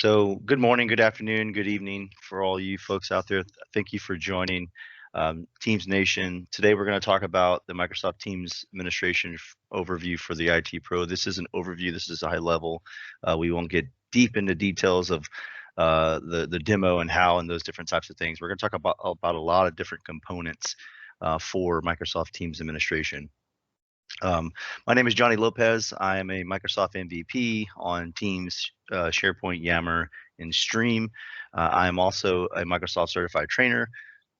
So, good morning, good afternoon, good evening for all you folks out there. Thank you for joining Teams Nation. Today, we're going to talk about the Microsoft Teams administration overview for the IT Pro. This is an overview. This is a high level. We won't get deep into details of the demo and how and those different types of things. We're going to talk about a lot of different components for Microsoft Teams administration. My name is Johnny Lopez. I am a Microsoft MVP on Teams, SharePoint, Yammer, and Stream. I am also a Microsoft certified trainer,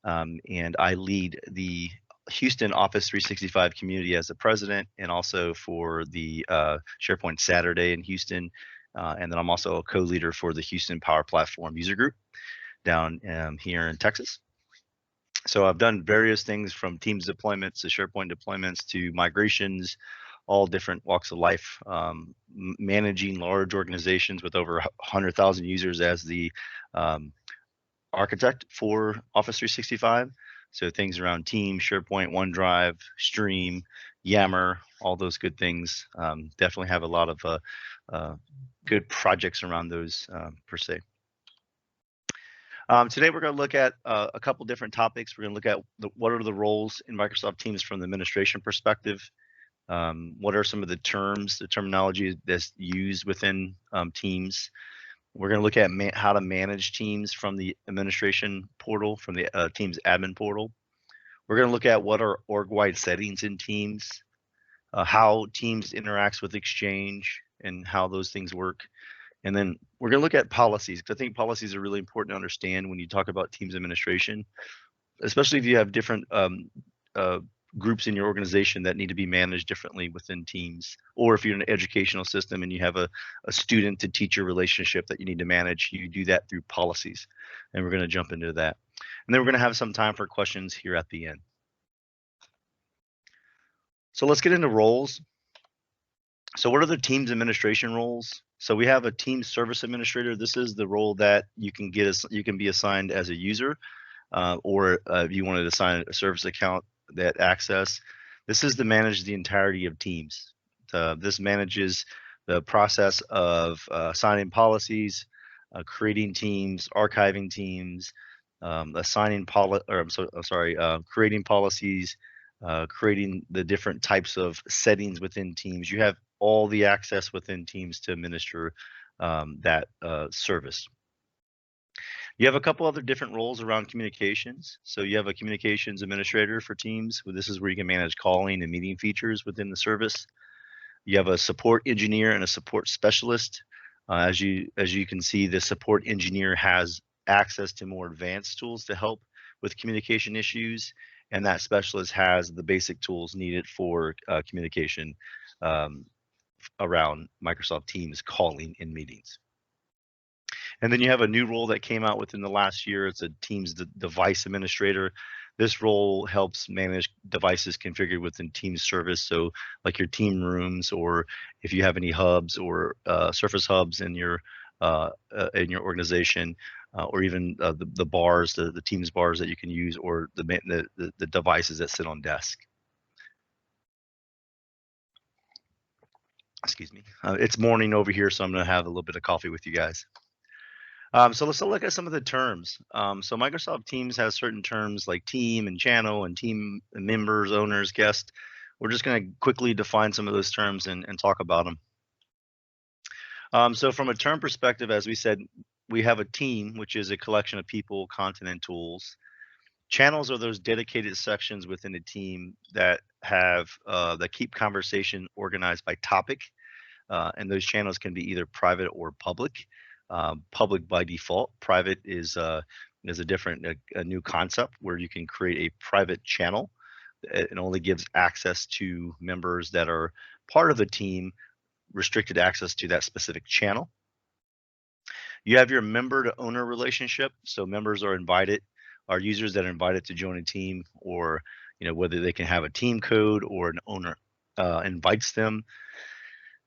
and I lead the Houston Office 365 community as the president, and also for the SharePoint Saturday in Houston. And then I'm also a co-leader for the Houston Power Platform user group down here in Texas. So I've done various things from Teams deployments to SharePoint deployments to migrations, all different walks of life, managing large organizations with over 100,000 users as the architect for Office 365. So things around Teams, SharePoint, OneDrive, Stream, Yammer, all those good things. Definitely have a lot of good projects around those per se. Today, we're going to look at a couple different topics. We're going to look at what are the roles in Microsoft Teams from the administration perspective. What are some of the terms, the terminology that's used within Teams. We're going to look at how to manage Teams from the administration portal, from the Teams admin portal. We're going to look at what are org-wide settings in Teams, how Teams interacts with Exchange, and how those things work. And then we're going to look at policies, because I think policies are really important to understand when you talk about Teams administration, especially if you have different groups in your organization that need to be managed differently within Teams, or if you're in an educational system and you have a student to teacher relationship that you need to manage, you do that through policies. And we're going to jump into that. And then we're going to have some time for questions here at the end. So let's get into roles. So what are the Teams administration roles? So we have a Teams service administrator. This is the role that you can be assigned as a user, or if you wanted to assign a service account that access. This is to manage the entirety of Teams. This manages the process of assigning policies, creating teams, archiving teams, creating policies, creating the different types of settings within Teams. You have all the access within Teams to administer that service. You have a couple other different roles around communications. So you have a communications administrator for Teams. This is where you can manage calling and meeting features within the service. You have a support engineer and a support specialist. As you can see, the support engineer has access to more advanced tools to help with communication issues, and that specialist has the basic tools needed for communication around Microsoft Teams calling and meetings. And then you have a new role that came out within the last year. It's a Teams device administrator. This role helps manage devices configured within Teams service. So like your team rooms, or if you have any hubs or Surface hubs in your organization, or even the bars, the Teams bars that you can use, or the devices that sit on desk. Excuse me. It's morning over here, so I'm going to have a little bit of coffee with you guys. So let's look at some of the terms. So Microsoft Teams has certain terms like team and channel and team members, owners, guests. We're just going to quickly define some of those terms and talk about them. So from a term perspective, as we said, we have a team, which is a collection of people, content, and tools. Channels are those dedicated sections within a team that have that keep conversation organized by topic, and those channels can be either private or public. Public by default. Private is a new concept where you can create a private channel. It only gives access to members that are part of the team, restricted access to that specific channel. You have your member to owner relationship. So members are users that are invited to join a team, or whether they can have a team code or an owner invites them.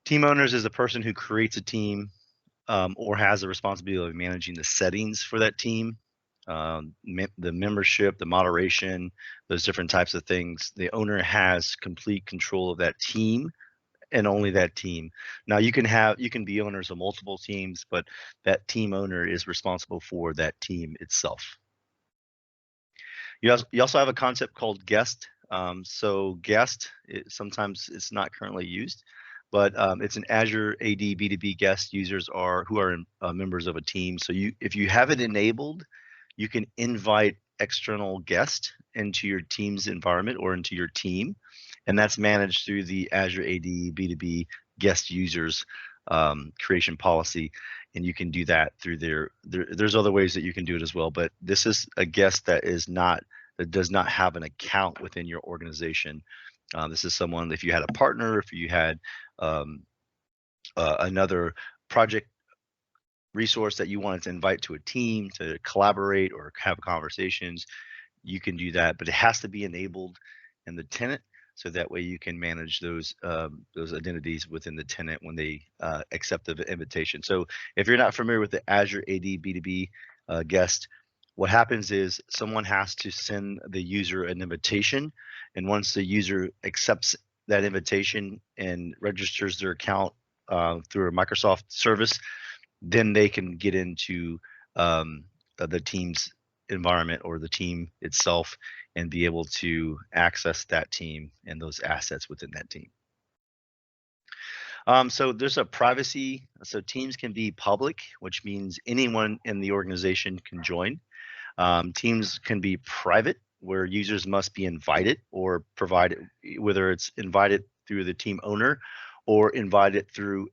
Team owners is a person who creates a team, or has the responsibility of managing the settings for that team, the membership, the moderation, those different types of things. The owner has complete control of that team and only that team. Now you can be owners of multiple teams, but that team owner is responsible for that team itself. You also have a concept called guest. So guest, sometimes it's not currently used, but it's an Azure AD B2B guest users are who are members of a team. So if you have it enabled, you can invite external guests into your team's environment or into your team, and that's managed through the Azure AD B2B guest users creation policy. And you can do that through there's other ways that you can do it as well, but this is a guest that does not have an account within your organization. This is someone, if you had a partner, if you had um, another project resource that you wanted to invite to a team to collaborate or have conversations, you can do that, but it has to be enabled in the tenant, so that way you can manage those identities within the tenant when they accept the invitation. So if you're not familiar with the Azure AD B2B guest, what happens is someone has to send the user an invitation, and once the user accepts that invitation and registers their account through a Microsoft service, then they can get into the team's environment or the team itself and be able to access that team and those assets within that team. So there's a privacy. So teams can be public, which means anyone in the organization can join. Teams can be private, where users must be invited or provided, whether it's invited through the team owner or invited through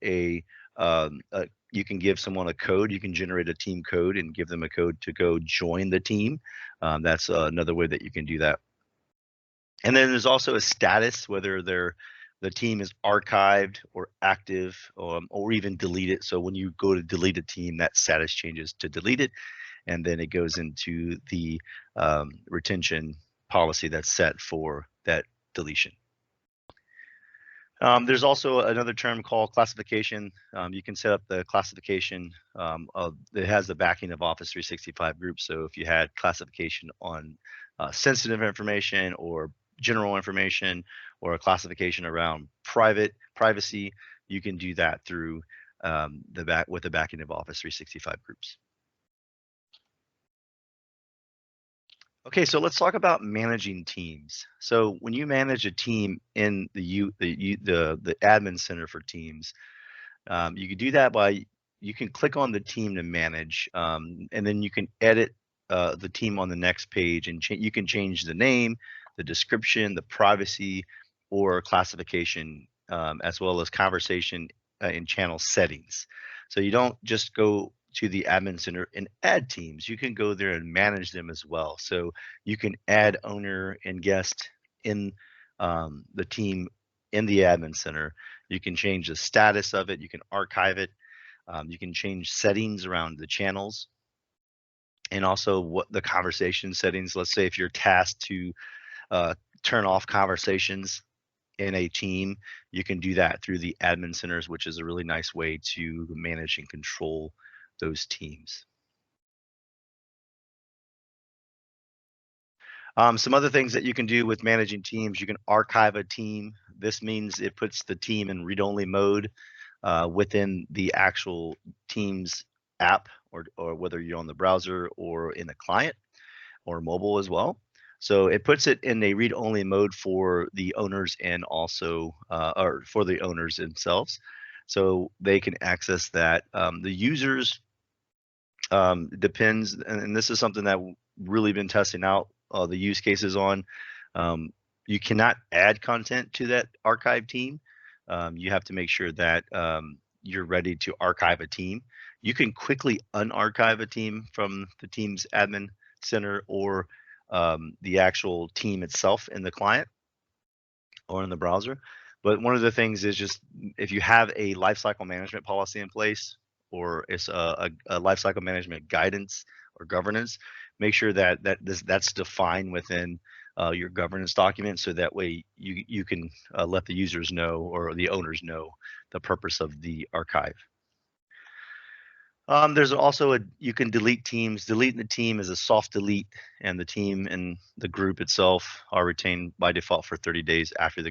you can give someone a code. You can generate a team code and give them a code to go join the team. That's another way that you can do that. And then there's also a status, whether the team is archived or active, or even deleted. So when you go to delete a team, that status changes to deleted, and then it goes into the retention policy that's set for that deletion. There's also another term called classification. You can set up the classification. It has the backing of Office 365 groups. So if you had classification on sensitive information or general information, or a classification around privacy, you can do that through with the backing of Office 365 groups. Okay, so let's talk about managing teams. So when you manage a team in the admin center for teams, you can do that by you can click on the team to manage, and then you can edit the team on the next page, and you can change the name, the description, the privacy, or classification, as well as conversation and channel settings. So you don't just go to the admin center and add teams. You can go there and manage them as well. So you can add owner and guest in the team in the admin center. You can change the status of it. You can archive it. You can change settings around the channels, and also what the conversation settings. Let's say if you're tasked to turn off conversations in a team, you can do that through the admin centers, which is a really nice way to manage and control those teams. Some other things that you can do with managing teams: you can archive a team. This means it puts the team in read-only mode within the actual Teams app, or whether you're on the browser or in a client or mobile as well. So it puts it in a read-only mode for the owners, and also or for the owners themselves, so they can access that. The users depends, and this is something that we've really been testing out the use cases on. You cannot add content to that archive team. You have to make sure that you're ready to archive a team. You can quickly unarchive a team from the Teams admin center, or the actual team itself in the client or in the browser. But one of the things is, just if you have a lifecycle management policy in place, or it's a lifecycle management guidance or governance, make sure that's defined within your governance document, so that way you can let the users know, or the owners know, the purpose of the archive. There's also you can delete teams. Deleting the team is a soft delete, and the team and the group itself are retained by default for 30 days after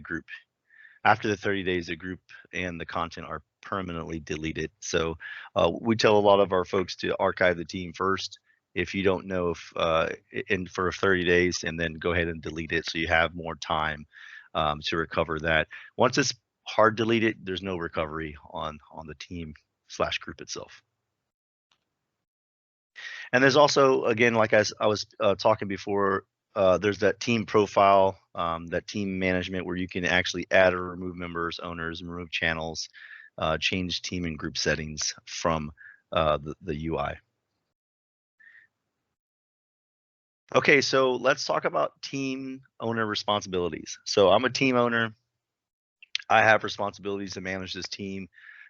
after the 30 days, the group and the content are permanently deleted. So we tell a lot of our folks to archive the team first if you don't know if in for 30 days, and then go ahead and delete it so you have more time to recover that. Once it's hard deleted, there's no recovery on the team / group itself. And there's also, again, like I was talking before, there's that team profile, that team management where you can actually add or remove members, owners, and remove channels, change team and group settings from the UI. Okay, so let's talk about team owner responsibilities. So I'm a team owner. I have responsibilities to manage this team.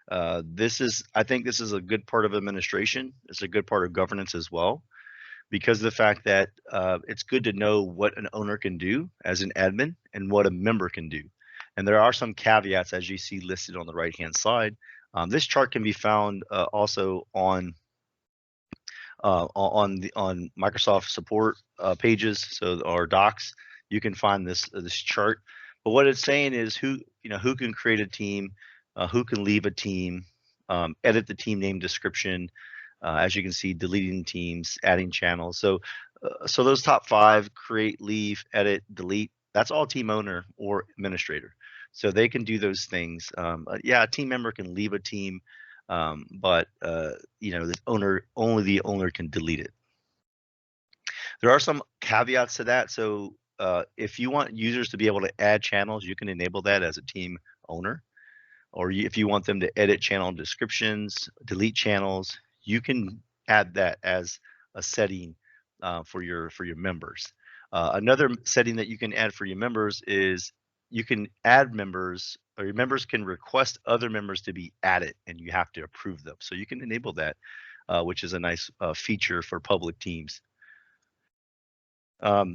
I think this is a good part of administration. It's a good part of governance as well, because of the fact that it's good to know what an owner can do as an admin and what a member can do. And there are some caveats, as you see listed on the right-hand side. This chart can be found also on Microsoft support pages, so our docs. You can find this chart. But what it's saying is who can create a team, who can leave a team, edit the team name description. As you can see, deleting teams, adding channels. So those top 5: create, leave, edit, delete. That's all team owner or administrator. So they can do those things. Yeah, a team member can leave a team, but only the owner can delete it. There are some caveats to that. So if you want users to be able to add channels, you can enable that as a team owner. Or if you want them to edit channel descriptions, delete channels, you can add that as a setting for your members. Another setting that you can add for your members is you can add members, or your members can request other members to be added, and you have to approve them. So you can enable that, which is a nice feature for public teams.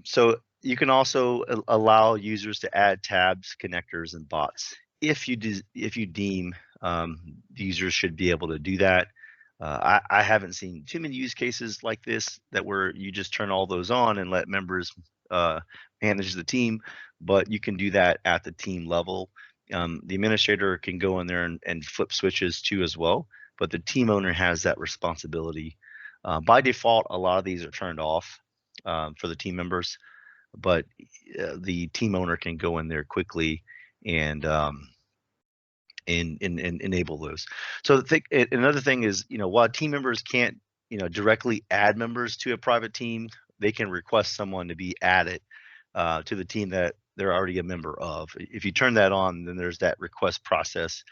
So you can also allow users to add tabs, connectors, and bots if you deem the users should be able to do that. I haven't seen too many use cases like this that where you just turn all those on and let members manage the team, but you can do that at the team level. The administrator can go in there and flip switches too as well, but the team owner has that responsibility. By default, a lot of these are turned off for the team members, but the team owner can go in there quickly and enable those. So another thing is, while team members can't, directly add members to a private team, they can request someone to be added to the team that they're already a member of. If you turn that on, then there's that request process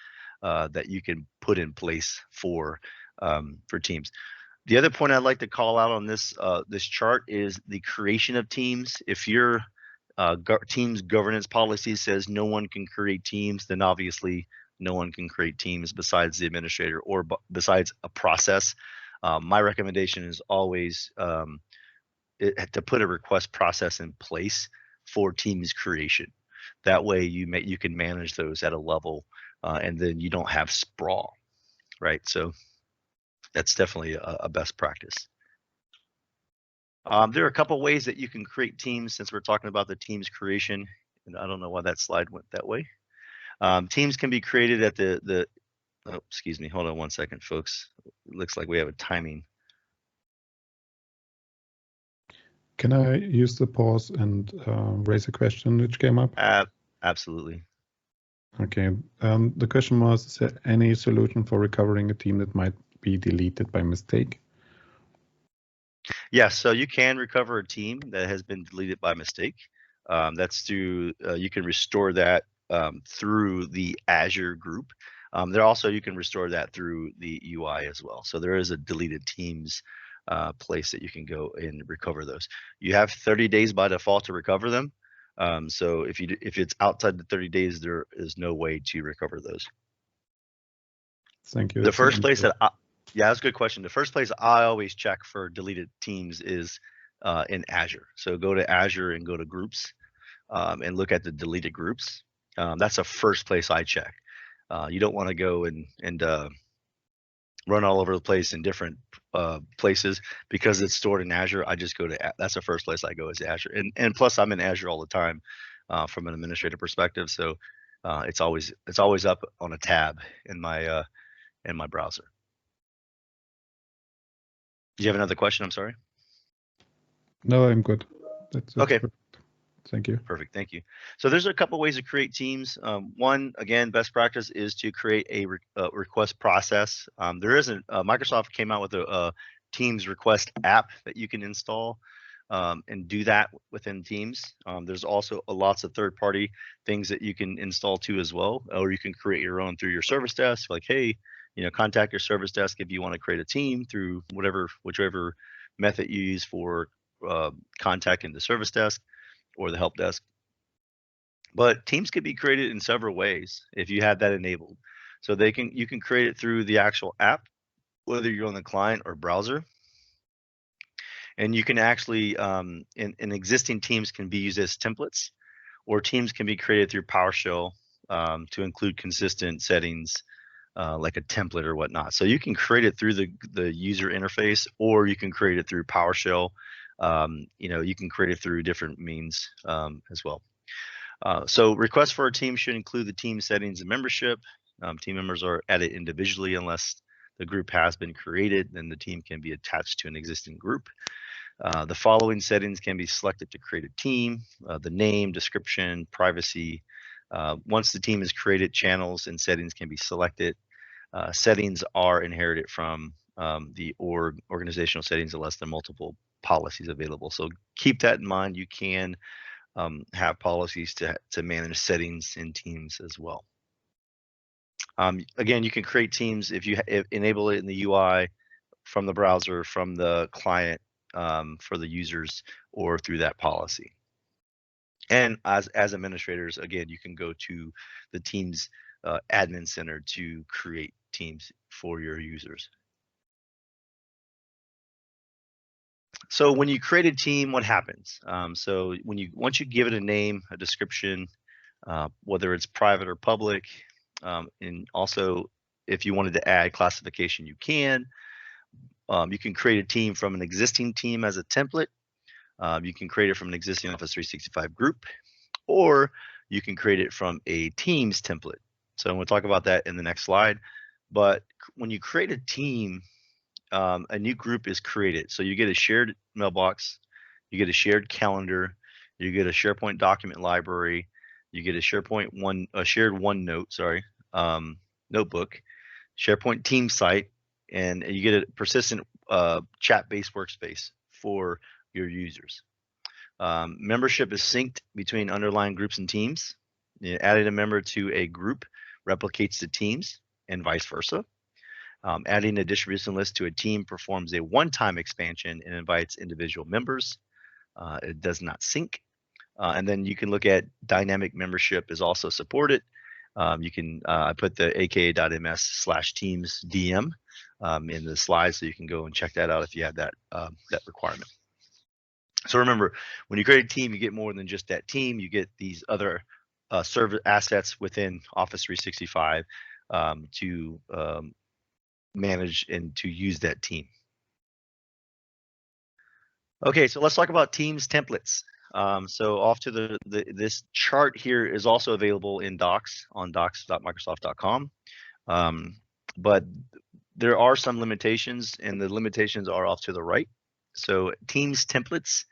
that you can put in place for teams. The other point I'd like to call out on this chart is the creation of teams. If your team's governance policy says no one can create teams, then obviously no one can create teams besides the administrator or besides a process. My recommendation is always to put a request process in place for teams creation. That way you can manage those at a level, and then you don't have sprawl, right? So that's definitely a best practice. There are a couple ways that you can create teams, since we're talking about the teams creation, and I don't know why that slide went that way. Teams can be created at oh, excuse me, hold on one second, folks. It looks like we have a timing. Can I use the pause and raise a question which came up? Absolutely. Okay. The question was, is there any solution for recovering a team that might be deleted by mistake? Yes, so you can recover a team that has been deleted by mistake. That's through, you can restore that through the Azure group. You can restore that through the UI as well. So there is a deleted teams place that you can go and recover those. You have 30 days by default to recover them. So if it's outside the 30 days, there is no way to recover those. Thank you. The first place that yeah, that's a good question. The first place I always check for deleted teams is in Azure. So go to Azure and go to groups and look at the deleted groups. That's the first place I check. You don't want to go and run all over the place in different places because it's stored in Azure. I just go to, that's the first place I go is Azure. And plus I'm in Azure all the time from an administrative perspective. So It's always up on a tab in my browser. Do you have another question? I'm sorry. No, I'm good. That's Okay. perfect. Thank you. Perfect. Thank you. So there's a couple ways to create teams. One, again, best practice is to create a request process. There isn't. Microsoft came out with a Teams request app that you can install and do that within Teams. There's also lots of third-party things that you can install too as well, or you can create your own through your service desk. Like, hey, contact your service desk if you want to create a team through whichever method you use for contacting the service desk or the help desk. But teams can be created in several ways if you have that enabled. So you can create it through the actual app, whether you're on the client or browser. And you can actually, in existing teams can be used as templates, or teams can be created through PowerShell to include consistent settings like a template or whatnot. So you can create it through the user interface, or you can create it through PowerShell. You can create it through different means as well. So requests for a team should include the team settings and membership. Team members are added individually unless the group has been created, then the team can be attached to an existing group. The following settings can be selected to create a team: the name, description, privacy. Once the team is created, channels and settings can be selected. Settings are inherited from the organizational settings unless there are multiple policies available. So keep that in mind. You can have policies to manage settings in teams as well. Again, you can create teams if you enable it in the UI from the browser, from the client for the users, or through that policy. And as administrators, again, you can go to the Teams admin center to create teams for your users. So when you create a team, what happens? So once you give it a name, a description, whether it's private or public, and also if you wanted to add classification, you can. You can create a team from an existing team as a template. You can create it from an existing Office 365 group, or you can create it from a Teams template. So we'll talk about that in the next slide. But when you create a team, a new group is created. So you get a shared mailbox, you get a shared calendar, you get a SharePoint document library, you get a shared OneNote, notebook, SharePoint team site, and you get a persistent chat-based workspace for your users. Membership is synced between underlying groups and teams. Adding a member to a group replicates the teams and vice versa. Adding a distribution list to a team performs a one-time expansion and invites individual members. It does not sync. And then you can look at dynamic membership is also supported. You can I put the aka.ms/teams DM in the slides, so you can go and check that out if you have that requirement. So remember, when you create a team, you get more than just that team. You get these other service assets within Office 365 to manage and to use that team. Okay, so let's talk about Teams templates. So off to this chart here is also available in Docs on docs.microsoft.com. But there are some limitations, and the limitations are off to the right. So Teams templates.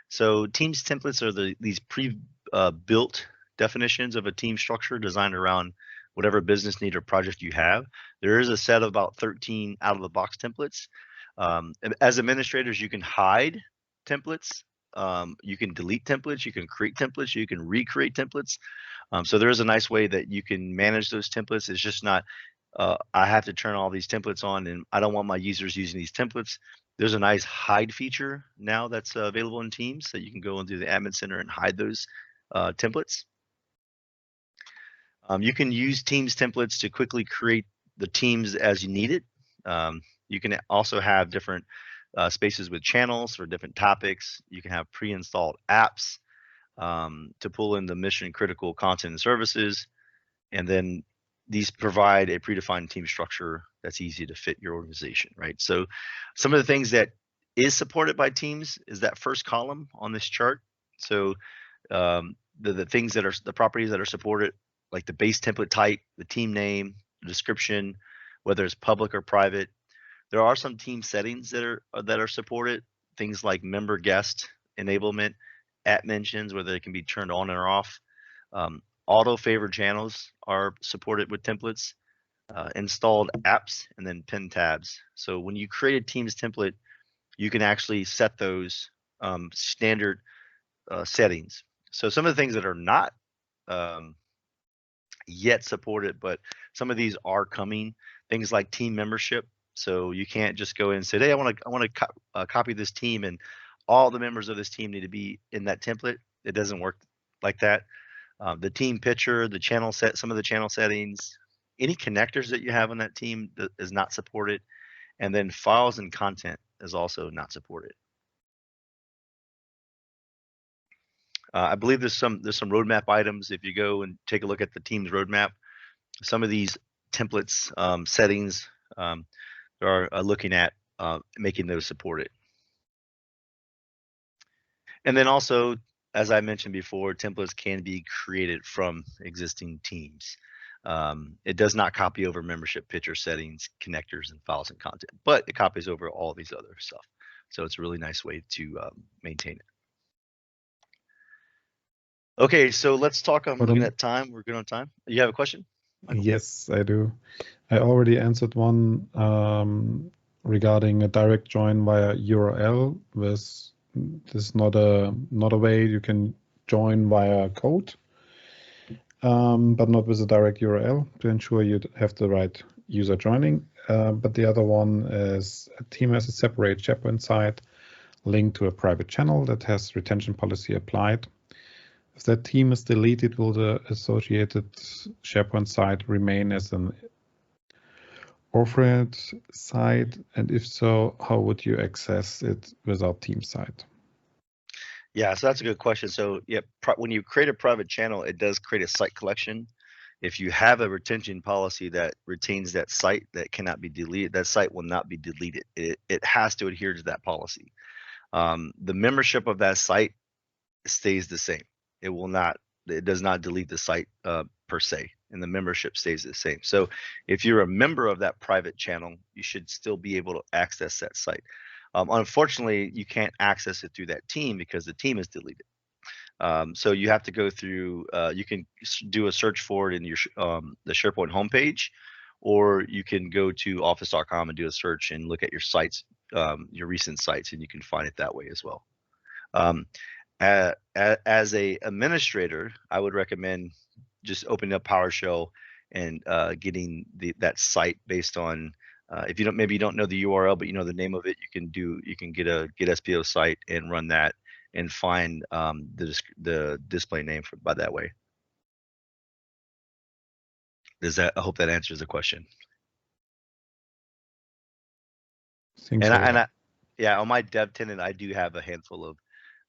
So Teams templates are these pre-built definitions of a team structure designed around whatever business need or project you have. There is a set of about 13 out-of-the-box templates. As administrators, you can hide templates. You can delete templates. You can create templates. You can recreate templates. So there is a nice way that you can manage those templates. It's just not I have to turn all these templates on, and I don't want my users using these templates. There's a nice hide feature now that's available in Teams that you can go into the admin center and hide those templates. You can use Teams templates to quickly create the teams as you need it. You can also have different spaces with channels for different topics. You can have pre-installed apps to pull in the mission critical content and services. And then these provide a predefined team structure that's easy to fit your organization, right? So some of the things that is supported by Teams is that first column on this chart. So the things that are the properties that are supported like the base template type, the team name, the description, whether it's public or private. There are some team settings that are supported, things like member guest enablement, at mentions, whether it can be turned on or off. Auto favorite channels are supported with templates, installed apps, and then pin tabs. So when you create a Teams template, you can actually set those standard settings. So some of the things that are not um, yet supported, but some of these are coming. Things like team membership. So you can't just go in and say, "Hey, I want to copy this team, and all the members of this team need to be in that template." It doesn't work like that. The team picture, the channel set, some of the channel settings, any connectors that you have on that team is not supported, and then files and content is also not supported. I believe there's some roadmap items. If you go and take a look at the team's roadmap, some of these templates settings are looking at making those supported. And then also, as I mentioned before, templates can be created from existing teams. It does not copy over membership picture settings, connectors, and files and content, but it copies over all these other stuff. So it's a really nice way to maintain it. Okay, so let's talk. I'm looking at time. We're good on time. You have a question, Michael? Yes, I do. I already answered one regarding a direct join via URL. This is not a way you can join via code, but not with a direct URL to ensure you have the right user joining. But the other one is a team has a separate SharePoint site linked to a private channel that has retention policy applied. If that team is deleted, will the associated SharePoint site remain as an authored site? And if so, how would you access it without team site? Yeah, so that's a good question. So yeah, when you create a private channel, it does create a site collection. If you have a retention policy that retains that site that cannot be deleted, that site will not be deleted. It has to adhere to that policy. The membership of that site stays the same. It does not delete the site per se, and the membership stays the same. So if you're a member of that private channel, you should still be able to access that site. Unfortunately, you can't access it through that team because the team is deleted. So you have to go through, you can do a search for it in your the SharePoint homepage, or you can go to office.com and do a search and look at your sites, your recent sites, and you can find it that way as well. As a administrator, I would recommend just opening up PowerShell and getting that site based on if you maybe you don't know the URL, but you know the name of it, you can get a get SPO site and run that and find the display name by that way. I hope that answers the question. Yeah, on my dev tenant, I do have a handful of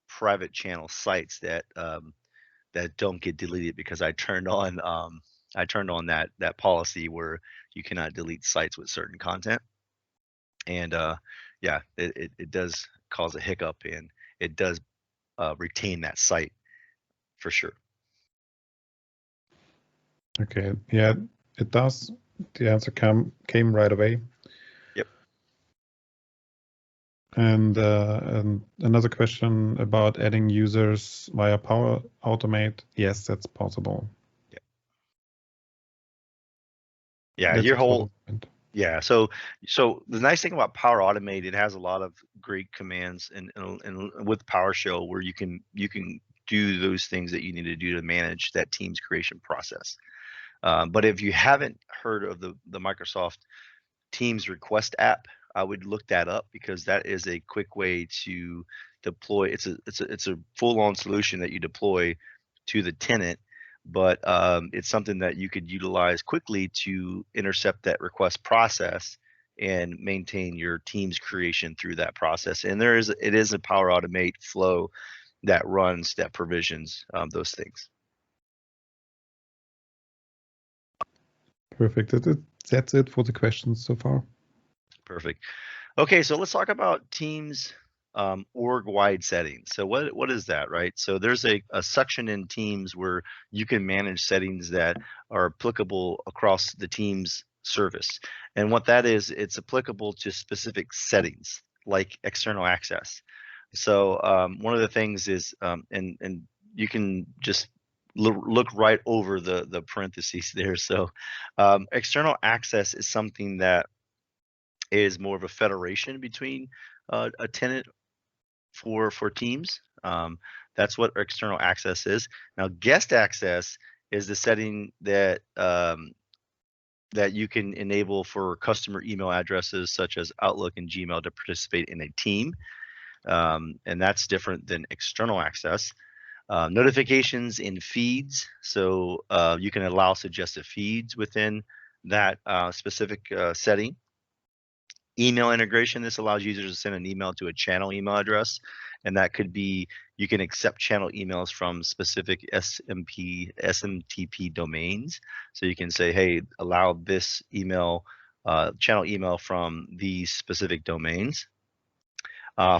private channel sites that that don't get deleted because I turned on that policy where you cannot delete sites with certain content. And yeah, it does cause a hiccup, and it does retain that site for sure. Okay, yeah, it does. The answer came right away. Yep. And another question about adding users via Power Automate. Yes, that's possible. Yep. Yeah, your whole yeah. So the nice thing about Power Automate, it has a lot of great commands and with PowerShell where you can do those things that you need to do to manage that team's creation process. But if you haven't heard of the Microsoft Teams request app, I would look that up because that is a quick way to deploy. It's a full-on solution that you deploy to the tenant, but it's something that you could utilize quickly to intercept that request process and maintain your team's creation through that process. And it is a Power Automate flow that runs, that provisions those things. Perfect. That's it for the questions so far. Perfect. Okay, so let's talk about Teams org-wide settings. So what is that, right? So there's a section in Teams where you can manage settings that are applicable across the Teams service. And what that is, it's applicable to specific settings like external access. So one of the things is, and you can just look right over the parentheses there. So external access is something that is more of a federation between a tenant for Teams. That's what external access is. Now, guest access is the setting that that you can enable for customer email addresses such as Outlook and Gmail to participate in a team, and that's different than external access. Notifications in feeds, so you can allow suggested feeds within that specific setting. Email integration, this allows users to send an email to a channel email address, and that could be, you can accept channel emails from specific SMTP domains. So you can say, hey, allow this email, channel email from these specific domains.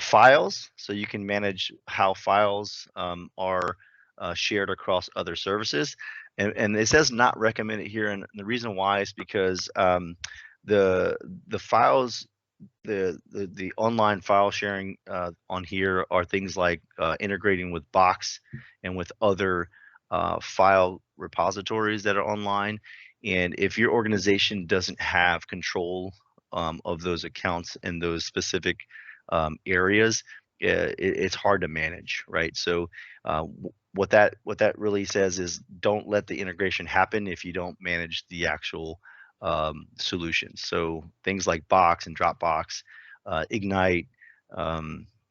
Files, so you can manage how files are shared across other services. And it says not recommended here, and the reason why is because the files, the online file sharing on here are things like integrating with Box and with other file repositories that are online. And if your organization doesn't have control of those accounts in those specific areas, it's hard to manage, right? So what that really says is don't let the integration happen if you don't manage the actual solutions. So things like Box and Dropbox, Ignite,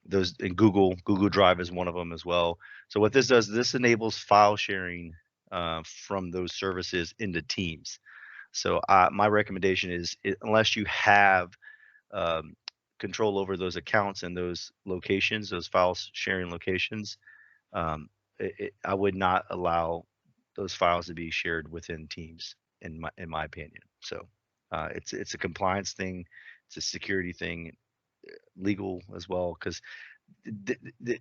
those, and Google Drive is one of them as well. So what this does, this enables file sharing from those services into Teams. So my recommendation is, unless you have control over those accounts and those locations, those file sharing locations, I would not allow those files to be shared within Teams, in my opinion. So it's a compliance thing, it's a security thing, legal as well, because the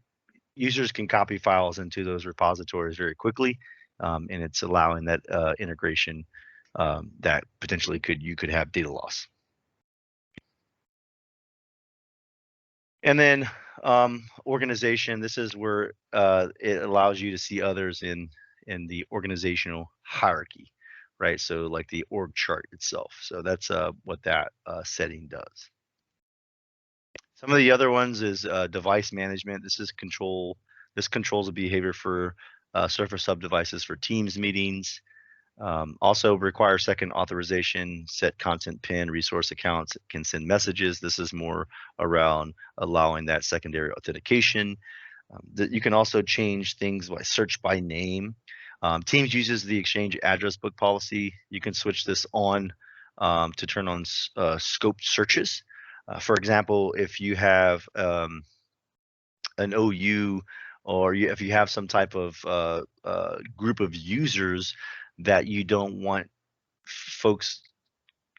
users can copy files into those repositories very quickly, and it's allowing that integration that potentially you could have data loss. And then organization, this is where it allows you to see others in the organizational hierarchy, right? So like the org chart itself. So that's what that setting does. Some of the other ones is device management. This controls the behavior for Surface Hub devices for Teams meetings. Also require second authorization, set content pin, resource accounts, can send messages. This is more around allowing that secondary authentication. You can also change things like search by name. Teams uses the Exchange address book policy. You can switch this on to turn on scoped searches. For example, if you have an OU, or if you have some type of group of users that you don't want folks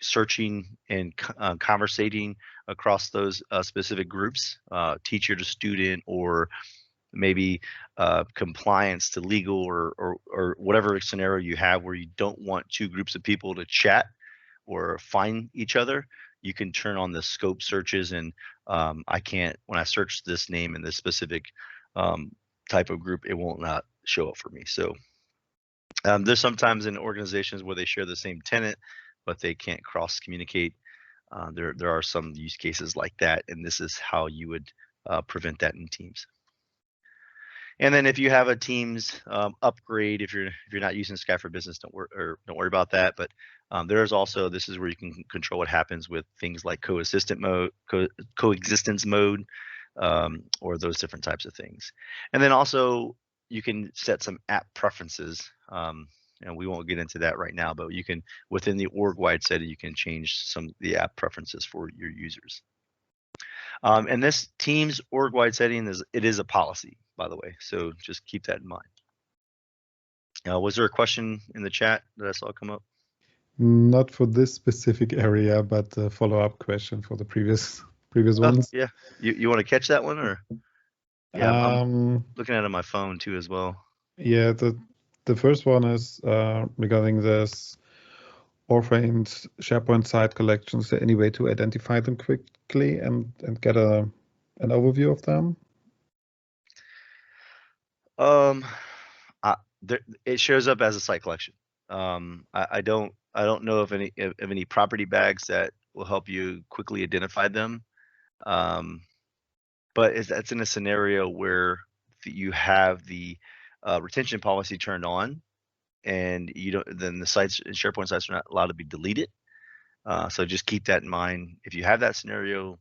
searching and conversating across those specific groups, teacher to student, or maybe compliance to legal, or whatever scenario you have where you don't want two groups of people to chat or find each other, you can turn on the scope searches, and when I search this name in this specific type of group, it will not show up for me. So there's sometimes in organizations where they share the same tenant, but they can't cross communicate. There are some use cases like that, and this is how you would prevent that in Teams. And then if you have a Teams upgrade, if you're not using Skype for Business, don't worry about that. But there is also, this is where you can control what happens with things like coexistence mode, or those different types of things. And then also you can set some app preferences. And we won't get into that right now, but you can, within the org-wide setting, you can change some of the app preferences for your users. And this Teams org-wide setting is a policy, by the way, so just keep that in mind. Was there a question in the chat that I saw come up? Not for this specific area, but a follow-up question for the previous previous ones. Yeah. You want to catch that one or? Yeah, I'm looking at it on my phone too as well. Yeah, the first one is regarding this orphaned SharePoint site collections. Is there any way to identify them quickly and get an overview of them? It shows up as a site collection. I don't know of any property bags that will help you quickly identify them. But that's in a scenario where you have the retention policy turned on, and you don't. Then the sites, SharePoint sites, are not allowed to be deleted. So just keep that in mind. If you have that scenario,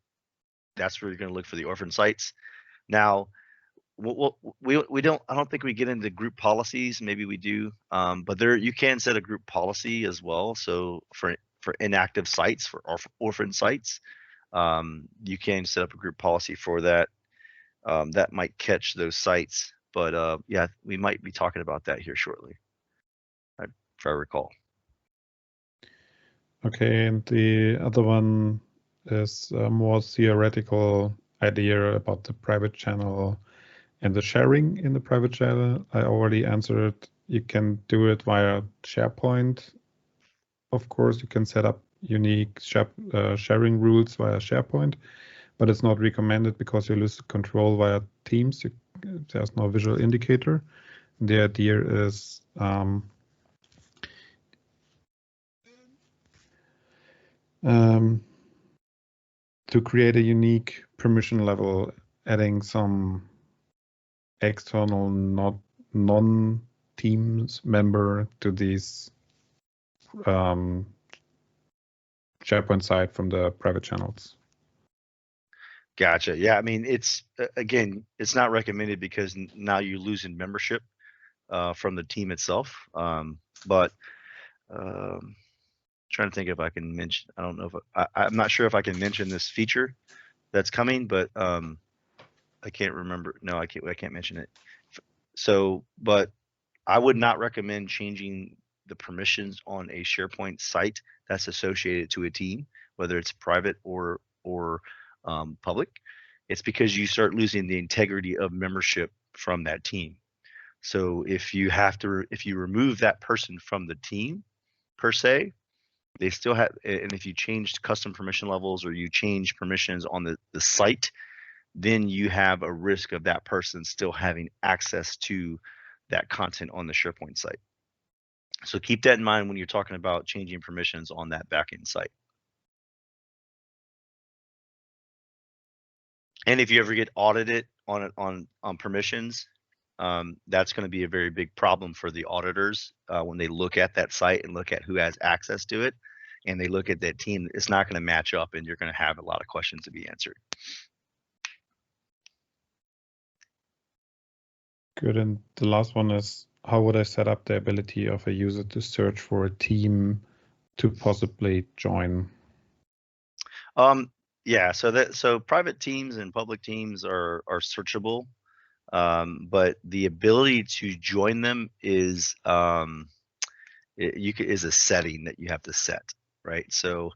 that's where you're going to look for the orphan sites. Now, we don't. I don't think we get into group policies. Maybe we do, but there you can set a group policy as well. So for inactive sites, for orphan sites, you can set up a group policy for that. That might catch those sites. But yeah, we might be talking about that here shortly, if I recall. Okay, and the other one is a more theoretical idea about the private channel and the sharing in the private channel. I already answered. You can do it via SharePoint. Of course, you can set up unique sharing rules via SharePoint, but it's not recommended because you lose control via Teams. There's no visual indicator. The idea is to create a unique permission level, adding some external, not non-Teams member to these SharePoint site from the private channels. Gotcha. Yeah, I mean, it's again, it's not recommended because now you're losing membership from the team itself. But trying to think if I can mention. I don't know if I'm not sure if I can mention this feature that's coming, but I can't remember. No, I can't mention it. So, but I would not recommend changing the permissions on a SharePoint site that's associated to a team, whether it's private or public. It's because you start losing the integrity of membership from that team. So if you remove that person from the team per se, they still have, and if you change custom permission levels or you change permissions on the site, then you have a risk of that person still having access to that content on the SharePoint site. So keep that in mind when you're talking about changing permissions on that backend site. And if you ever get audited on permissions, that's going to be a very big problem for the auditors when they look at that site and look at who has access to it, and they look at that team. It's not going to match up, and you're going to have a lot of questions to be answered. Good. And the last one is, how would I set up the ability of a user to search for a team to possibly join? Yeah, so private teams and public teams are searchable, but the ability to join them is is a setting that you have to set, right? So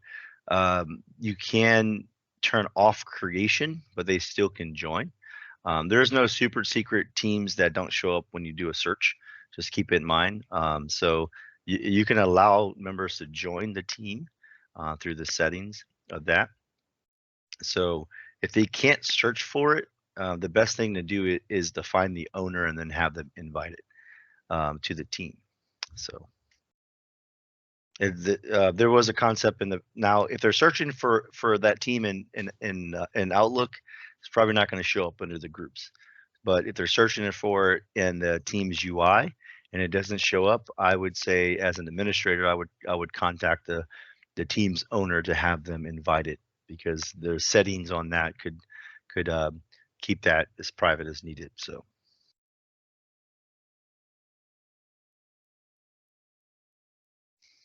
you can turn off creation, but they still can join. There's no super secret teams that don't show up when you do a search. Just keep it in mind. So you can allow members to join the team through the settings of that. So if they can't search for it, the best thing to do is to find the owner and then have them invited to the team. So there was a concept now if they're searching for that team in Outlook, it's probably not going to show up under the groups. But if they're searching for it in the Teams UI and it doesn't show up, I would say as an administrator, I would contact the team's owner to have them invited, because the settings on that could keep that as private as needed. So.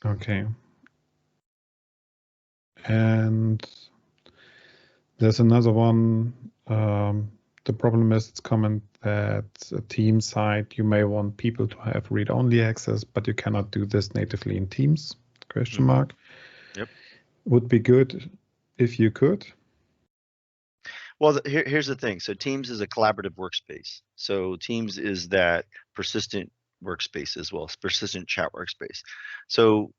Okay. And there's another one. The problem is it's common that a team site, you may want people to have read-only access, but you cannot do this natively in Teams, question mark. Yep. Would be good if you could. Well, here's the thing. So Teams is a collaborative workspace. So Teams is that persistent workspace as well, persistent chat workspace. So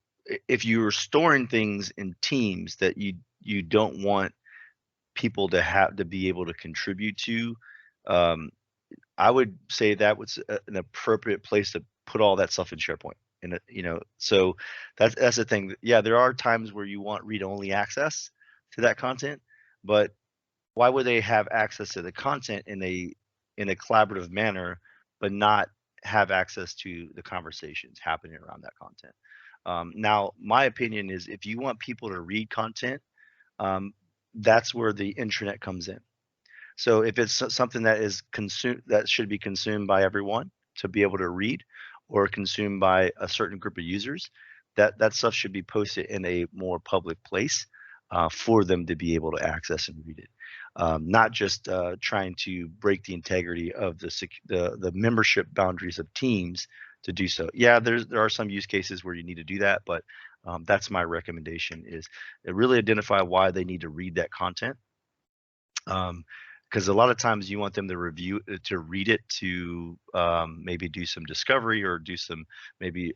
if you're storing things in Teams that you don't want people to have to be able to contribute to, um, I would say that was an appropriate place to put all that stuff in SharePoint. And so that's the thing. Yeah, there are times where you want read-only access to that content, but why would they have access to the content in a collaborative manner, but not have access to the conversations happening around that content? Now, my opinion is if you want people to read content, um, that's where the intranet comes in. So if it's something that is consumed that should be consumed by everyone to be able to read, or consumed by a certain group of users, that stuff should be posted in a more public place for them to be able to access and read it. Not just trying to break the integrity of the membership boundaries of Teams to do so. Yeah, there are some use cases where you need to do that, but that's my recommendation: is really identify why they need to read that content, because a lot of times you want them to read it to maybe do some discovery or do some maybe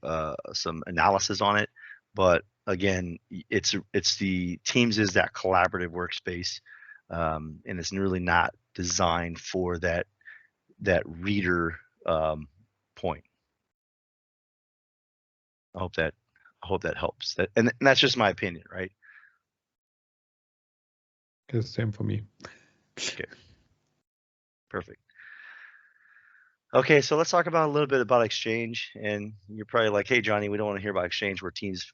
some analysis on it. But again, it's the Teams is that collaborative workspace, and it's really not designed for that reader point. I hope that helps. And that's just my opinion, right? Okay, same for me. Okay. Perfect. Okay, so let's talk about a little bit about Exchange. And you're probably like, "Hey, Johnny, we don't want to hear about Exchange. We're Teams.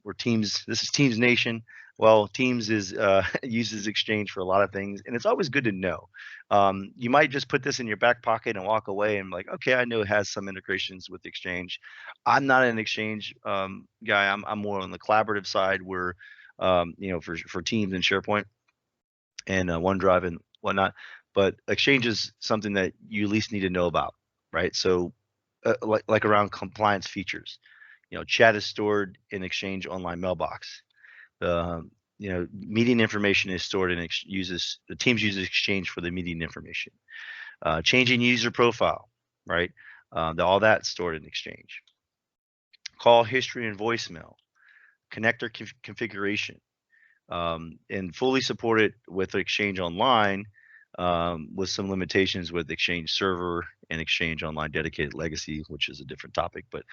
This is Teams Nation." Well, Teams is uses Exchange for a lot of things, and it's always good to know. You might just put this in your back pocket and walk away and like, "Okay, I know it has some integrations with Exchange." I'm not an Exchange guy. I'm more on the collaborative side, where for Teams and SharePoint and OneDrive and whatnot. But Exchange is something that you at least need to know about, right? So, like around compliance features, chat is stored in Exchange online mailbox. Uh, meeting information is stored in the Teams uses Exchange for the meeting information. Changing user profile, right? All that's stored in Exchange. Call history and voicemail, connector configuration, and fully supported with Exchange Online, with some limitations with Exchange Server and Exchange Online Dedicated Legacy, which is a different topic. But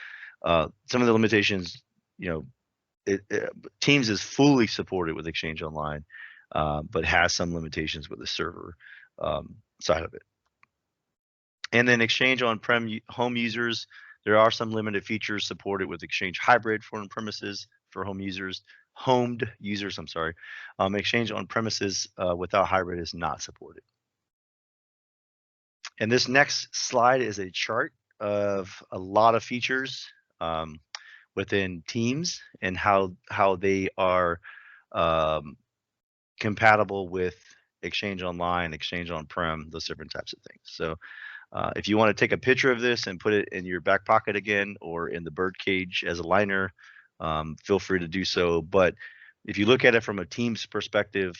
some of the limitations, Teams is fully supported with Exchange Online, but has some limitations with the server side of it. And then Exchange on-prem home users, there are some limited features supported with Exchange Hybrid for on-premises for homed users, I'm sorry. Exchange on premises without hybrid is not supported. And this next slide is a chart of a lot of features within Teams and how they are compatible with Exchange Online, Exchange on-prem, those different types of things. So if you want to take a picture of this and put it in your back pocket again, or in the bird cage as a liner, feel free to do so. But if you look at it from a Teams perspective,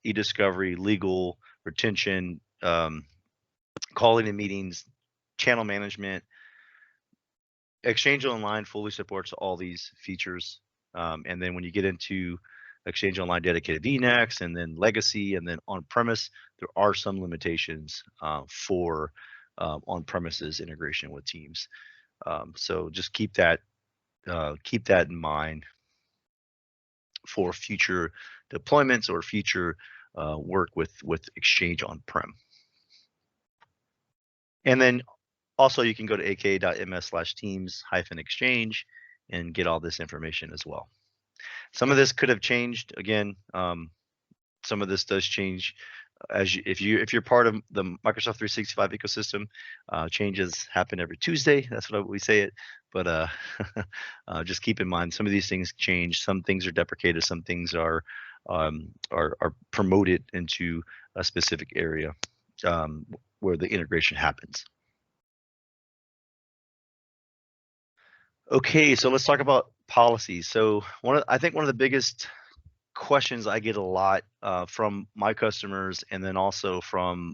e-discovery, legal, retention, calling and meetings, channel management, Exchange Online fully supports all these features. And then when you get into Exchange Online dedicated VNext, and then legacy, and then on-premise, there are some limitations for on-premises integration with Teams. So just keep that in mind for future deployments or future work with Exchange on-prem. And then also you can go to aka.ms/teams-exchange and get all this information as well. Some of this could have changed. Again, some of this does change if you're part of the Microsoft 365 ecosystem. Changes happen every Tuesday. That's what we say it. But just keep in mind, some of these things change. Some things are deprecated. Some things are promoted into a specific area where the integration happens. Okay, so let's talk about policies. So I think one of the biggest questions I get a lot from my customers, and then also from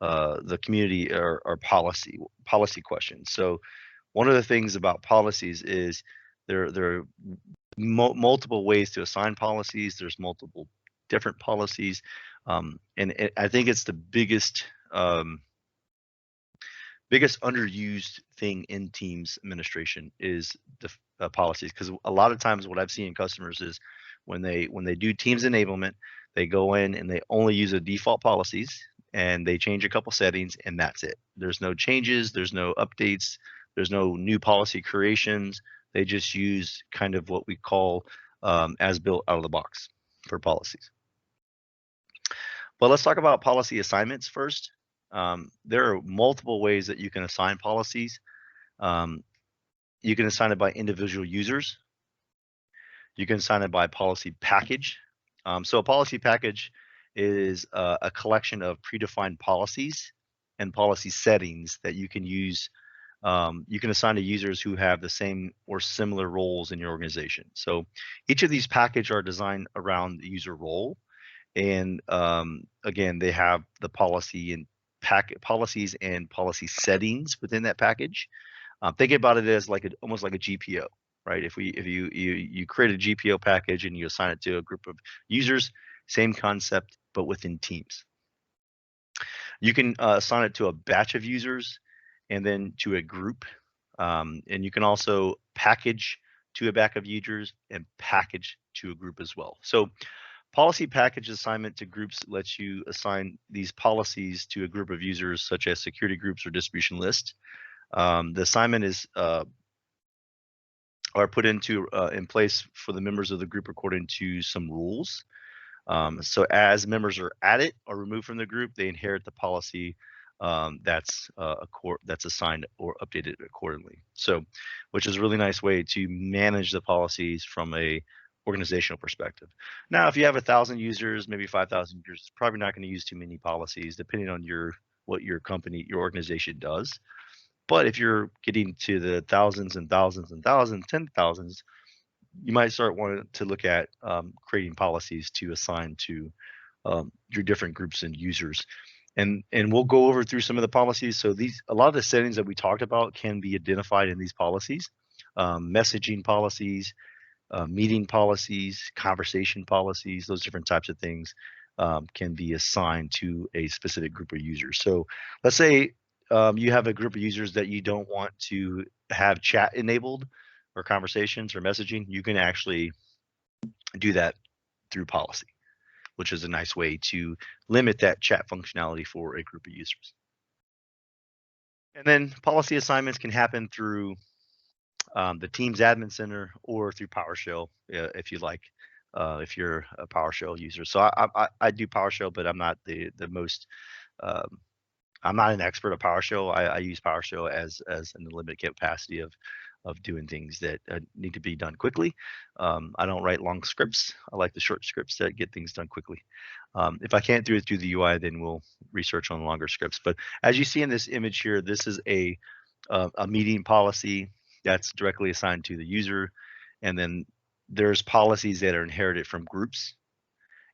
the community are policy questions. So one of the things about policies is there are multiple ways to assign policies. There's multiple different policies, and I think it's the biggest underused thing in Teams administration is the policies. Because a lot of times what I've seen in customers is when they do Teams enablement, they go in and they only use the default policies and they change a couple settings and that's it. There's no changes, there's no updates, there's no new policy creations. They just use kind of what we call as built out of the box for policies. But let's talk about policy assignments first. There are multiple ways that you can assign policies. You can assign it by individual users. You can assign it by policy package. So a policy package is a collection of predefined policies and policy settings that you can use. You can assign to users who have the same or similar roles in your organization. So each of these packages are designed around the user role. And again, they have the policy and policies and policy settings within that package. Think about it as like almost like a GPO, right? If you create a GPO package and you assign it to a group of users, same concept, but within Teams. You can assign it to a batch of users and then to a group. And you can also package to a batch of users and package to a group as well. So policy package assignment to groups lets you assign these policies to a group of users such as security groups or distribution lists. The assignment is are put into in place for the members of the group according to some rules. So as members are added or removed from the group, they inherit the policy that's assigned or updated accordingly. So, which is a really nice way to manage the policies from a organizational perspective. Now, if you have 1,000 users, maybe 5,000 users, it's probably not going to use too many policies, depending on what your company, your organization does. But if you're getting to the thousands and thousands and thousands, 10,000s, you might start wanting to look at creating policies to assign to your different groups and users. And we'll go over through some of the policies. So a lot of the settings that we talked about can be identified in these policies. Messaging policies, meeting policies, conversation policies, those different types of things can be assigned to a specific group of users. So let's say you have a group of users that you don't want to have chat enabled or conversations or messaging. You can actually do that through policy, which is a nice way to limit that chat functionality for a group of users. And then policy assignments can happen through the Teams Admin Center or through PowerShell if you like, if you're a PowerShell user. So I do PowerShell, but I'm not the most I'm not an expert at PowerShell. I use PowerShell as an limited capacity of doing things that need to be done quickly. I don't write long scripts. I like the short scripts that get things done quickly. If I can't do it through the UI, then we'll research on longer scripts. But as you see in this image here, this is a meeting policy that's directly assigned to the user. And then there's policies that are inherited from groups.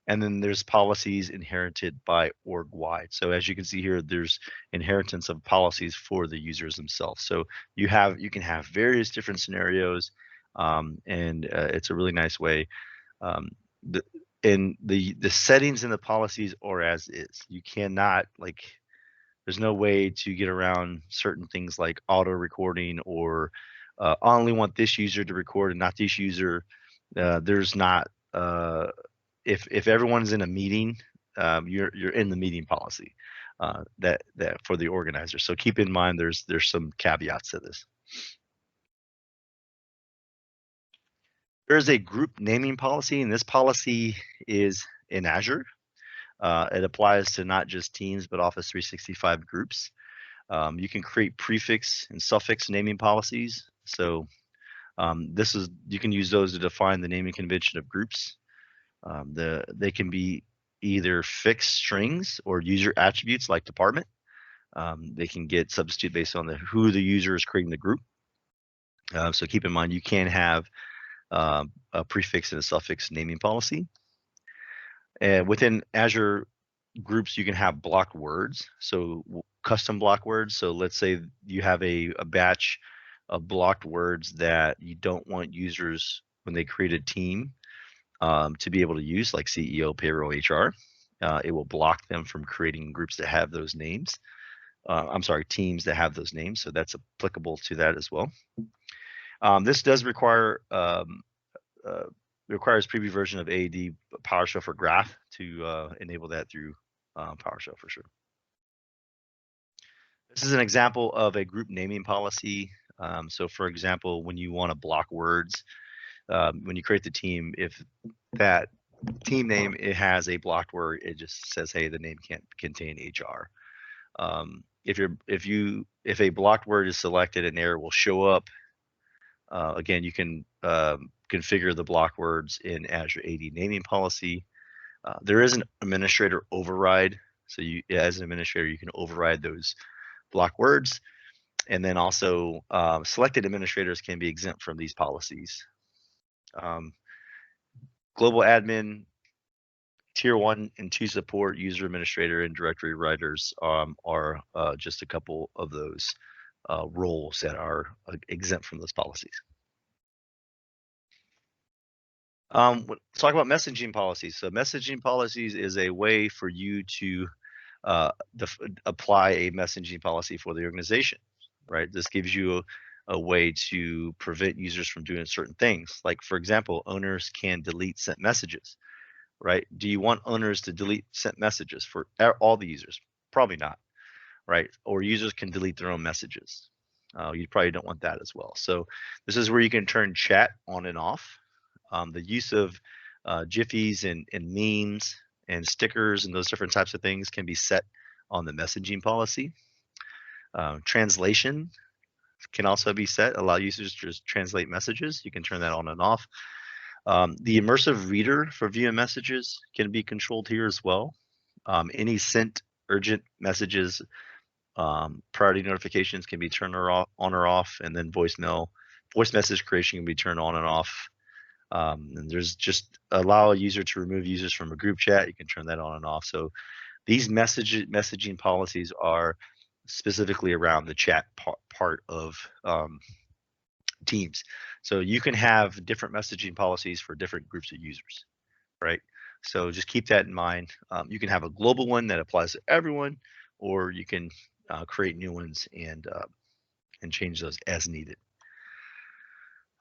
And then there's policies inherited by org-wide. So as you can see here, there's inheritance of policies for the users themselves. So you can have various different scenarios, and it's a really nice way. The settings in the policies are as is. You cannot there's no way to get around certain things like auto recording or I only want this user to record and not this user. There's not. If everyone's in a meeting, you're in the meeting policy that for the organizer. So keep in mind there's some caveats to this. There's a group naming policy, and this policy is in Azure. It applies to not just Teams but Office 365 groups. You can create prefix and suffix naming policies. So you can use those to define the naming convention of groups. They can be either fixed strings or user attributes like department. They can get substitute based on who the user is creating the group. So keep in mind you can have a prefix and a suffix naming policy. And within Azure groups, you can have blocked words, so custom block words. So let's say you have a batch of blocked words that you don't want users, when they create a team, to be able to use, like CEO, payroll, HR. It will block them from creating groups that have those names. I'm sorry, teams that have those names. So that's applicable to that as well. This does require requires preview version of AAD PowerShell for Graph to enable that through PowerShell for sure. This is an example of a group naming policy. So for example, when you want to block words, when you create the team, if that team name, it has a blocked word, it just says, hey, the name can't contain HR. If a blocked word is selected, an error will show up. Again, you can configure the block words in Azure AD naming policy. There is an administrator override. So you, as an administrator, you can override those block words. And then also selected administrators can be exempt from these policies. Global admin, tier 1 and 2 support, user administrator, and directory writers are just a couple of those roles that are exempt from those policies. Let's talk about messaging policies. So messaging policies is a way for you to apply a messaging policy for the organization, right? This gives you a way to prevent users from doing certain things. Like, for example, owners can delete sent messages, right? Do you want owners to delete sent messages for all the users? Probably not, right? Or users can delete their own messages. You probably don't want that as well. So this is where you can turn chat on and off. The use of jiffies and memes and stickers and those different types of things can be set on the messaging policy. Translation can also be set, allow users to just translate messages. You can turn that on and off. The immersive reader for view messages can be controlled here as well. Any sent urgent messages, priority notifications can be turned on or off, and then voice message creation can be turned on and off. And there's just allow a user to remove users from a group chat. You can turn that on and off. So these messaging policies are specifically around the chat part of Teams. So you can have different messaging policies for different groups of users, right? So just keep that in mind. You can have a global one that applies to everyone, or you can create new ones and change those as needed.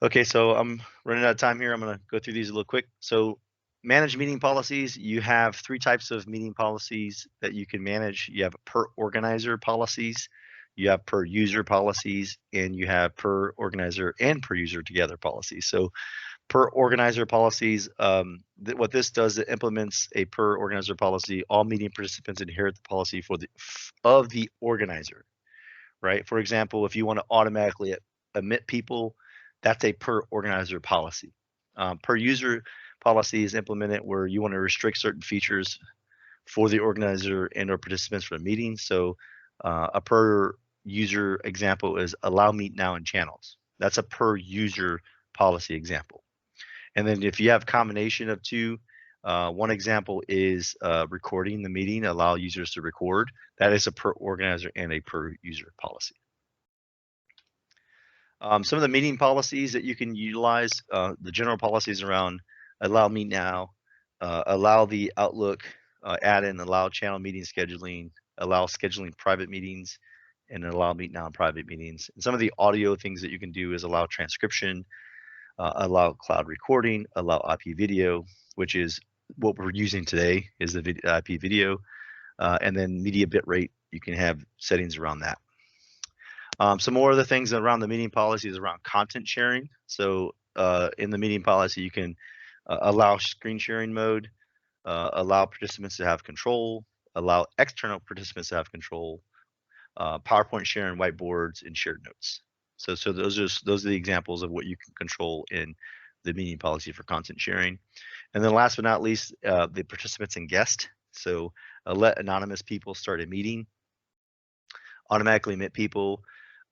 Okay, so I'm running out of time here. I'm going to go through these a little quick. So manage meeting policies. You have 3 types of meeting policies that you can manage. You have per organizer policies, you have per user policies, and you have per organizer and per user together policies. So per organizer policies, what this does, it implements a per organizer policy. All meeting participants inherit the policy of the organizer, right? For example, if you want to automatically omit people, that's a per organizer policy. Per user policy is implemented where you want to restrict certain features for the organizer and or participants for the meeting. So a per user example is allow meet now in channels. That's a per user policy example. And then if you have combination of 2, one example is recording the meeting, allow users to record. That is a per organizer and a per user policy. Some of the meeting policies that you can utilize, the general policies around allow meet now, allow the Outlook add-in, allow channel meeting scheduling, allow scheduling private meetings, and allow meet now in private meetings. And some of the audio things that you can do is allow transcription, allow cloud recording, allow IP video, which is what we're using today is the IP video, and then media bitrate, you can have settings around that. Some more of the things around the meeting policy is around content sharing. So in the meeting policy, you can allow screen sharing mode, allow participants to have control, allow external participants to have control, PowerPoint sharing, whiteboards, and shared notes. So those are the examples of what you can control in the meeting policy for content sharing. And then last but not least, the participants and guests. So let anonymous people start a meeting, automatically emit people,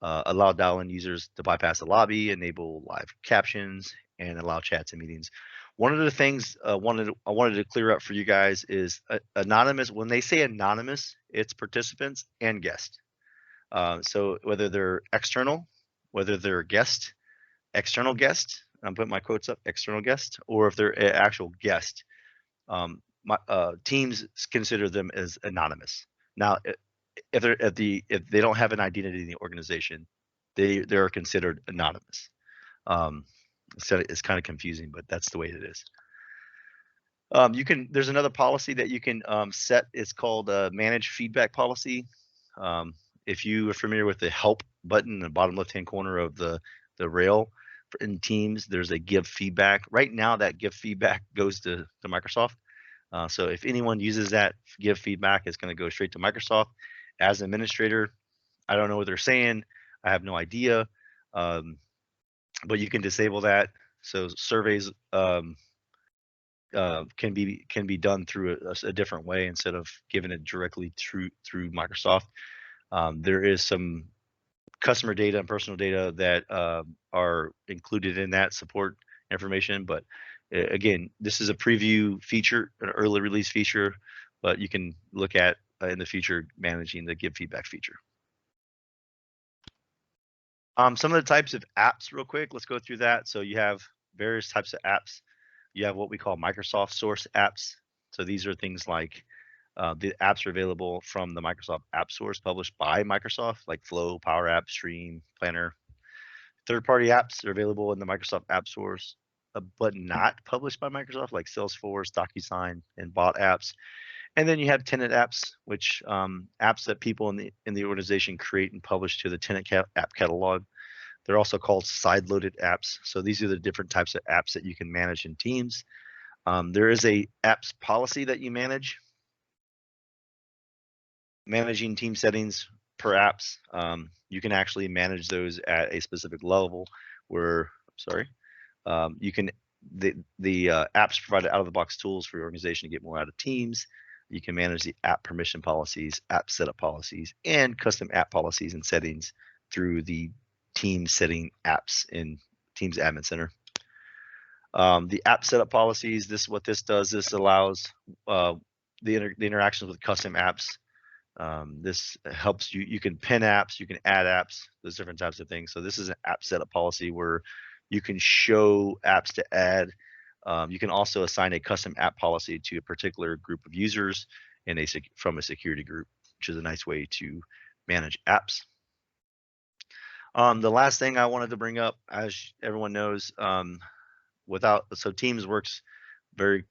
allow dial-in users to bypass the lobby, enable live captions, and allow chats and meetings. One of the things I wanted to clear up for you guys is anonymous. When they say anonymous, it's participants and guests. So whether they're external, whether they're guest, external guest, I'm putting my quotes up, external guest, or if they're an actual guest, teams consider them as anonymous. Now, if they don't have an identity in the organization, they're considered anonymous. So it's kind of confusing, but that's the way it is. There's another policy that you can set. It's called manage feedback policy. If you are familiar with the help button in the bottom left-hand corner of the rail in Teams, there's a give feedback. Right now, that give feedback goes to Microsoft. So if anyone uses that give feedback, it's going to go straight to Microsoft. As an administrator, I don't know what they're saying. I have no idea. But you can disable that. So surveys can be done through a different way instead of giving it directly through Microsoft. There is some customer data and personal data that are included in that support information, but again, this is a preview feature, an early release feature, but you can look at in the future managing the give feedback feature. Some of the types of apps real quick, let's go through that. So you have various types of apps. You have what we call Microsoft source apps. So these are things like the apps are available from the Microsoft App Source published by Microsoft, like Flow, Power App, Stream, Planner. Third-party apps are available in the Microsoft App Source, but not published by Microsoft, like Salesforce, DocuSign, and bot apps. And then you have tenant apps, which apps that people in the organization create and publish to the tenant app catalog. They're also called side-loaded apps. So these are the different types of apps that you can manage in Teams. There is a apps policy that you manage. Managing team settings per apps, you can actually manage those at a specific level where, you can, the apps provide out-of-the-box tools for your organization to get more out of Teams. You can manage the app permission policies, app setup policies, and custom app policies and settings through the team setting apps in Teams Admin Center. The app setup policies, what this does, this allows the interactions with custom apps. This helps you can pin apps, you can add apps, those different types of things. So this is an app setup policy where you can show apps to add. You can also assign a custom app policy to a particular group of users from a security group, which is a nice way to manage apps. The last thing I wanted to bring up, as everyone knows, Teams works very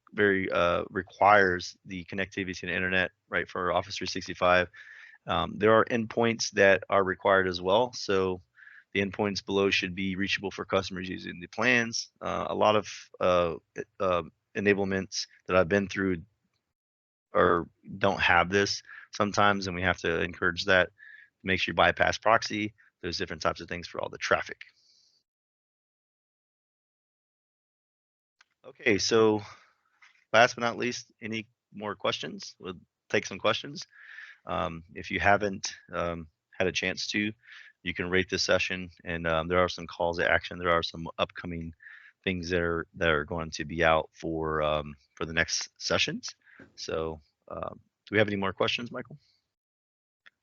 requires the connectivity to the internet, right, for Office 365. There are endpoints that are required as well. So the endpoints below should be reachable for customers using the plans. A lot of enablements that I've been through don't have this sometimes, and we have to encourage that. Make sure you bypass proxy. There's different types of things for all the traffic. Okay, so last but not least, any more questions? We'll take some questions. If you haven't had a chance to, you can rate this session, and there are some calls to action. There are some upcoming things that are going to be out for the next sessions. So, do we have any more questions, Michael?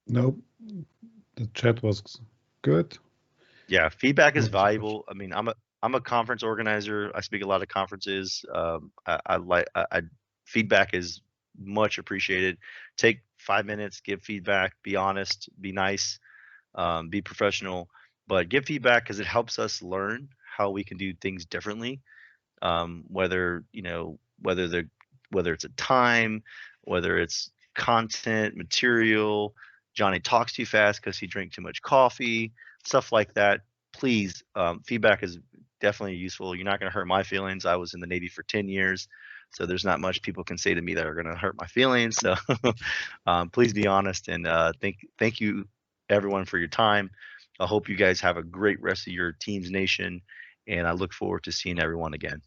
Nope. The chat was good. Yeah, feedback is valuable. I mean, I'm a conference organizer. I speak at a lot of conferences. Feedback is much appreciated. Take 5 minutes, give feedback, be honest, be nice, be professional, but give feedback because it helps us learn how we can do things differently. Whether it's a time, whether it's content, material, Johnny talks too fast because he drank too much coffee, stuff like that. Please, feedback is definitely useful. You're not going to hurt my feelings. I was in the Navy for 10 years, so there's not much people can say to me that are going to hurt my feelings. So please be honest, and thank you everyone for your time. I hope you guys have a great rest of your Teams Nation, and I look forward to seeing everyone again.